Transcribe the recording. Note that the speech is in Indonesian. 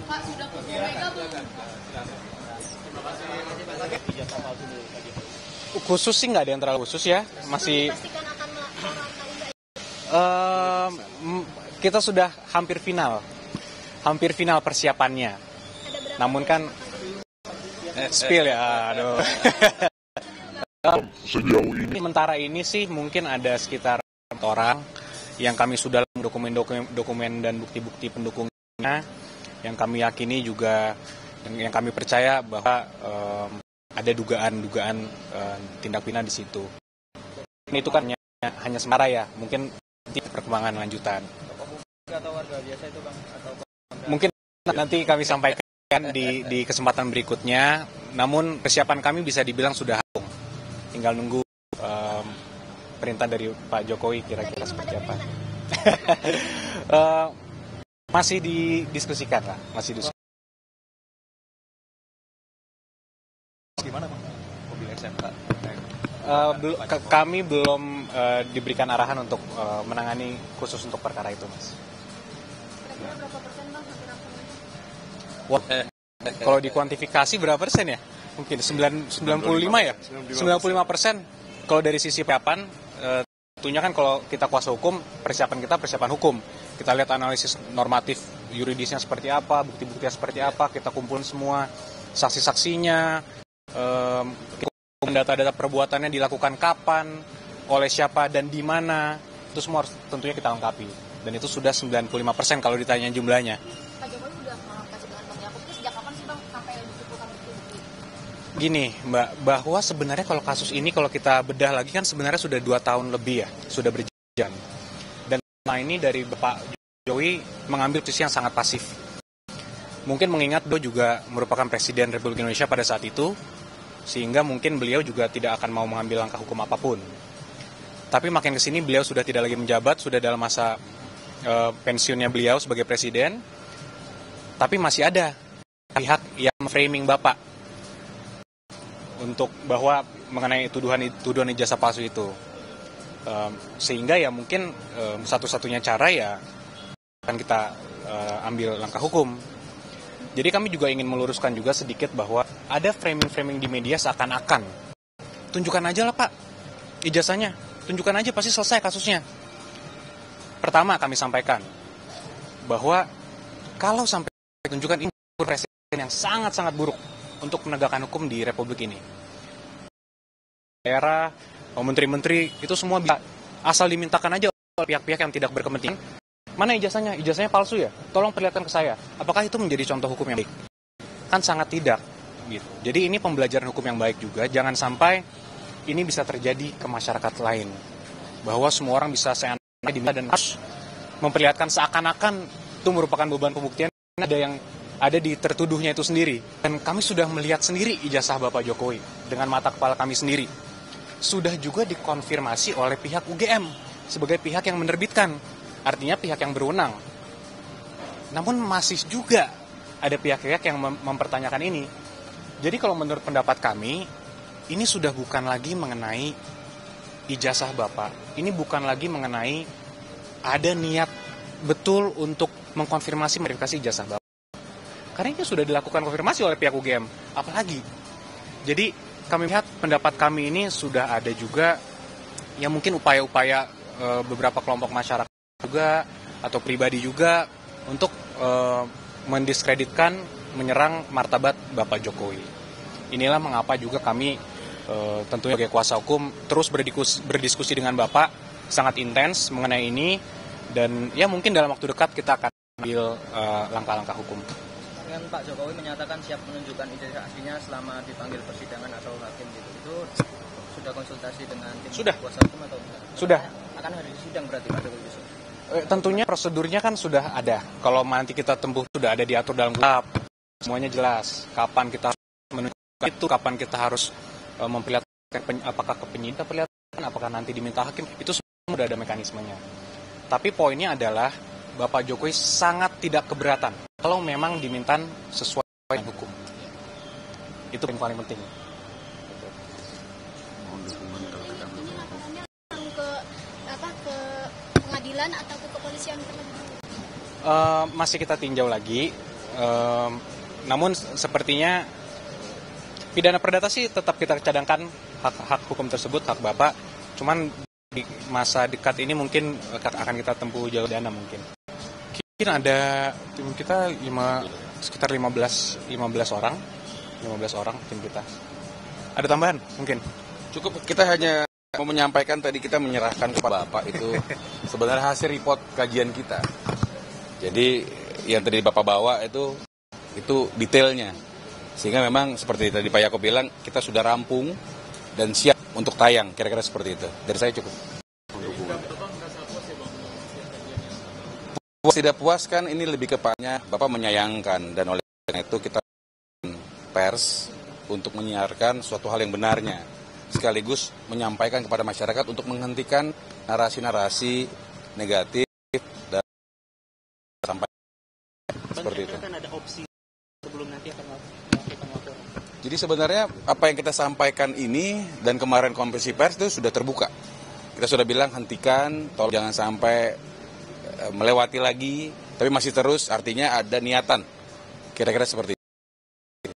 Pak, sudah ke Mega belum? Khusus sih nggak ada yang terlalu khusus ya, masih kita sudah hampir final persiapannya. Namun kan spill ya, aduh. Sejauh ini Sementara ini sih mungkin ada sekitar 4 orang yang kami sudah dokumen dan bukti-bukti pendukungnya, yang kami yakini juga, yang kami percaya bahwa ada dugaan tindak pidana di situ. Itu kan hanya sementara ya, mungkin nanti perkembangan lanjutan. Atau warga biasa itu Bang, atau Mungkin nanti kami sampaikan di kesempatan berikutnya. Namun persiapan kami bisa dibilang sudah rampung. Tinggal nunggu perintah dari Pak Jokowi kira-kira seperti apa. Masih didiskusikan lah, masih diskusi. gimana Bang? Mobil SMK. Kami belum diberikan arahan untuk menangani khusus untuk perkara itu, Mas. Kira-kira berapa persen Bang hampir rampung? Wah, kalau dikuantifikasi berapa persen ya? Mungkin 95 ya? 95%. Kalau dari sisi persiapan, tentunya kan kalau kita kuasa hukum, persiapan kita persiapan hukum. Kita lihat analisis normatif yuridisnya seperti apa, bukti-buktinya seperti apa, kita kumpulin semua saksi-saksinya, data-data perbuatannya dilakukan kapan, oleh siapa dan di mana, itu semua harus tentunya kita lengkapi. Dan itu sudah 95% kalau ditanya jumlahnya. Pak Jokowi sudah melengkapi dengan Bang Yakub. Itu sejak kapan sih Bang sampai dikumpulkan bukti-bukti? Gini Mbak, bahwa sebenarnya kalau kasus ini kalau kita bedah lagi kan sebenarnya sudah 2 tahun lebih ya, sudah berjalan. Dan ini dari Bapak Jokowi mengambil posisi yang sangat pasif. Mungkin mengingat beliau juga merupakan Presiden Republik Indonesia pada saat itu, sehingga mungkin beliau juga tidak akan mau mengambil langkah hukum apapun. Tapi makin kesini beliau sudah tidak lagi menjabat, sudah dalam masa pensiunnya beliau sebagai Presiden, tapi masih ada pihak yang framing Bapak untuk bahwa mengenai tuduhan ijazah palsu itu. Sehingga ya mungkin satu-satunya cara ya akan kita ambil langkah hukum. Jadi kami juga ingin meluruskan juga sedikit bahwa ada framing-framing di media seakan-akan tunjukkan aja lah Pak ijazahnya, tunjukkan aja pasti selesai kasusnya. Pertama kami sampaikan bahwa kalau sampai tunjukkan ini presiden yang sangat-sangat buruk untuk penegakan hukum di Republik ini. Daerah, menteri-menteri itu semua bisa asal dimintakan aja oleh pihak-pihak yang tidak berkepentingan. Mana ijazahnya? Ijazahnya palsu ya? Tolong perlihatkan ke saya. Apakah itu menjadi contoh hukum yang baik? Kan sangat tidak. Gitu. Jadi ini pembelajaran hukum yang baik juga. Jangan sampai ini bisa terjadi ke masyarakat lain. Bahwa semua orang bisa seenaknya diminta dan harus memperlihatkan seakan-akan itu merupakan beban pembuktian. Ada yang ada di tertuduhnya itu sendiri. Dan kami sudah melihat sendiri ijazah Bapak Jokowi dengan mata kepala kami sendiri. Sudah juga dikonfirmasi oleh pihak UGM sebagai pihak yang menerbitkan. Artinya pihak yang berwenang. Namun masih juga ada pihak-pihak yang mempertanyakan ini. Jadi kalau menurut pendapat kami, ini sudah bukan lagi mengenai ijazah Bapak. Ini bukan lagi mengenai ada niat betul untuk mengkonfirmasi verifikasi ijazah Bapak. Karena ini sudah dilakukan konfirmasi oleh pihak UGM. Apalagi. Jadi kami lihat pendapat kami ini sudah ada juga yang mungkin upaya-upaya beberapa kelompok masyarakat juga atau pribadi juga untuk mendiskreditkan, menyerang martabat Bapak Jokowi. Inilah mengapa juga kami tentunya sebagai kuasa hukum terus berdiskusi dengan Bapak sangat intens mengenai ini, dan ya mungkin dalam waktu dekat kita akan ambil langkah-langkang hukum. Dengan Pak Jokowi menyatakan siap menunjukkan ijazah aslinya selama dipanggil persidangan atau hakim gitu, itu sudah konsultasi dengan tim kuasa hukum atau enggak? Sudah. Akan hari sidang berarti Pak Jokowi besok? Tentunya prosedurnya kan sudah ada. Kalau nanti kita tempuh sudah ada diatur dalam kitab, semuanya jelas. Kapan kita menunjukkan itu, kapan kita harus memperlihatkan apakah ke penyidik perlihatkan, apakah nanti diminta hakim, itu semua sudah ada mekanismenya. Tapi poinnya adalah Bapak Jokowi sangat tidak keberatan kalau memang diminta sesuai dengan hukum. Itu yang paling penting. Ini laporannya ke pidana atau ke kepolisian terlebih dahulu? Masih kita tinjau lagi. Namun sepertinya pidana perdata sih tetap kita cadangkan hak hukum tersebut, hak Bapak. Cuman di masa dekat ini mungkin akan kita tempuh jalur dana mungkin. Mungkin ada tim kita sekitar 15 orang tim kita. Ada tambahan mungkin? Cukup, kita hanya mau menyampaikan tadi kita menyerahkan kepada Bapak itu sebenarnya hasil report kajian kita. Jadi yang tadi Bapak bawa itu detailnya. Sehingga memang seperti tadi Pak Yaakob bilang, kita sudah rampung dan siap untuk tayang, kira-kira seperti itu. Dari saya cukup. Puas tidak puas kan ini lebih kepadanya Bapak menyayangkan, dan oleh karena itu kita pers untuk menyiarkan suatu hal yang benarnya, sekaligus menyampaikan kepada masyarakat untuk menghentikan narasi-narasi negatif dan sampai seperti itu. Kan ada opsi sebelum nanti akan melakukan laporan. Jadi sebenarnya apa yang kita sampaikan ini dan kemarin konferensi pers itu sudah terbuka. Kita sudah bilang hentikan, tolong jangan sampai melewati lagi, tapi masih terus, artinya ada niatan. Kira-kira seperti itu.